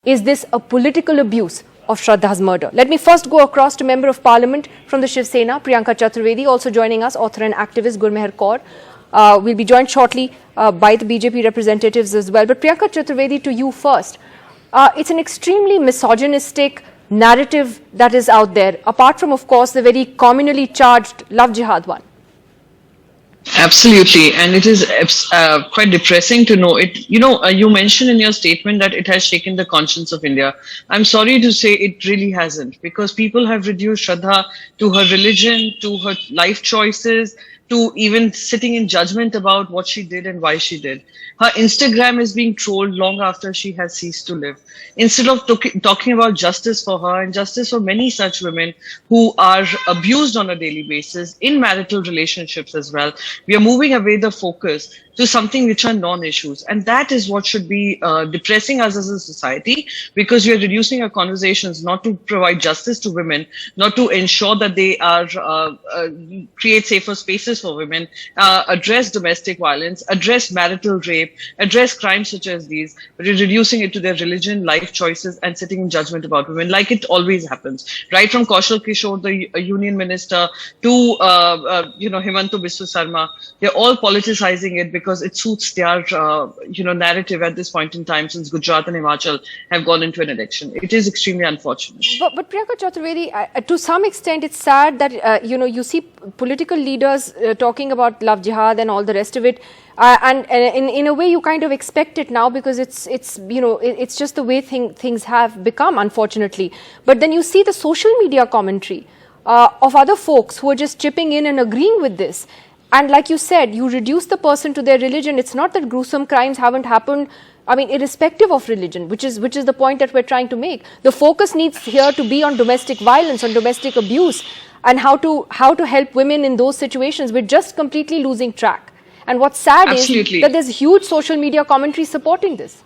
Is this a political abuse of Shraddha's murder? Let me first go across to Member of Parliament from the Shiv Sena, Priyanka Chaturvedi, also joining us, author and activist Gurmeher Kaur. We'll be joined shortly by the BJP representatives as well. But Priyanka Chaturvedi, to you first. It's an extremely misogynistic narrative that is out there, apart from, of course, the very communally charged love jihad one. Absolutely, and it is quite depressing to know it. You mentioned in your statement that it has shaken the conscience of India. I'm sorry to say it really hasn't, because people have reduced Shraddha to her religion, to her life choices, to even sitting in judgment about what she did and why she did. Her Instagram is being trolled long after she has ceased to live. Instead of talking about justice for her and justice for many such women who are abused on a daily basis in marital relationships as well, we are moving away the focus to something which are non-issues. And that is what should be depressing us as a society, because we are reducing our conversations not to provide justice to women, not to ensure that they are create safer spaces for women, address domestic violence, address marital rape, address crimes such as these. But we're reducing it to their religion, life choices, and sitting in judgment about women, like it always happens. Right from Kaushal Kishore, the union minister, to Himanto Biswa Sarma, they're all politicizing it because it suits their narrative at this point in time, since Gujarat and Himachal have gone into an election. It is extremely unfortunate. But Priyanka Chaturvedi, to some extent, it's sad that you see political leaders talking about love jihad and all the rest of it, and in a way you kind of expect it now, because it's just the way things have become, unfortunately. But then you see the social media commentary of other folks who are just chipping in and agreeing with this. And like you said, you reduce the person to their religion. It's not that gruesome crimes haven't happened, I mean, irrespective of religion, which is the point that we're trying to make. The focus needs here to be on domestic violence, on domestic abuse, and how to help women in those situations. We're just completely losing track. And what's sad Absolutely. is that there's huge social media commentary supporting this.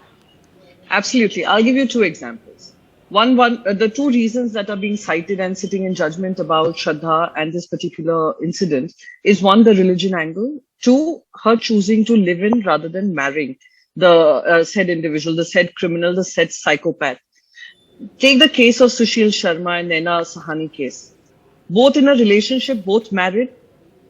Absolutely. I'll give you two examples. The two reasons that are being cited and sitting in judgment about Shraddha and this particular incident is, one, the religion angle, two, her choosing to live in rather than marrying the said individual, the said criminal, the said psychopath. Take the case of Sushil Sharma and Naina Sahani case. Both in a relationship, both married,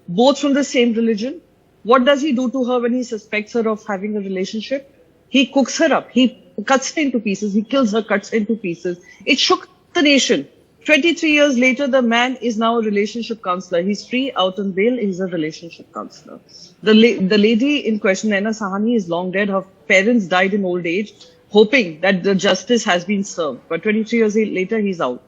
both from the same religion. What does he do to her when he suspects her of having a relationship? He cooks her up. He cuts her into pieces. He kills her, cuts her into pieces. It shook the nation. 23 years later, the man is now a relationship counselor. He's free, out on bail. He's a relationship counselor. The lady in question, Naina Sahani, is long dead. Her parents died in old age, hoping that the justice has been served. But 23 years later, he's out.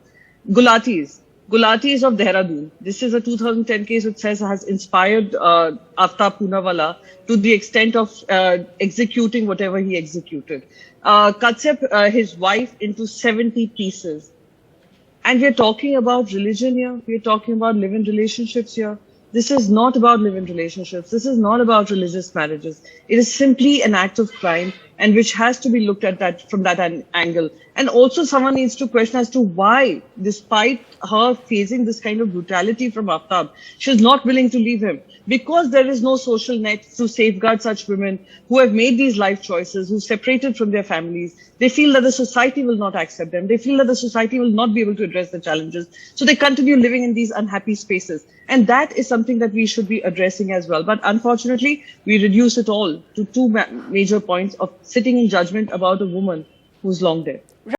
Gulatis of Dehradun. This is a 2010 case which has inspired Aftab Poonawalla to the extent of executing whatever he executed. Cuts up his wife into 70 pieces. And we're talking about religion here. We're talking about live-in relationships here. This is not about live-in relationships. This is not about religious marriages. It is simply an act of crime, and which has to be looked at that from that angle. And also someone needs to question as to why, despite her facing this kind of brutality from Aftab, she's not willing to leave him. Because there is no social net to safeguard such women who have made these life choices, who separated from their families. They feel that the society will not accept them. They feel that the society will not be able to address the challenges. So they continue living in these unhappy spaces. And that is something that we should be addressing as well. But unfortunately, we reduce it all to two major points of sitting in judgment about a woman who's long dead.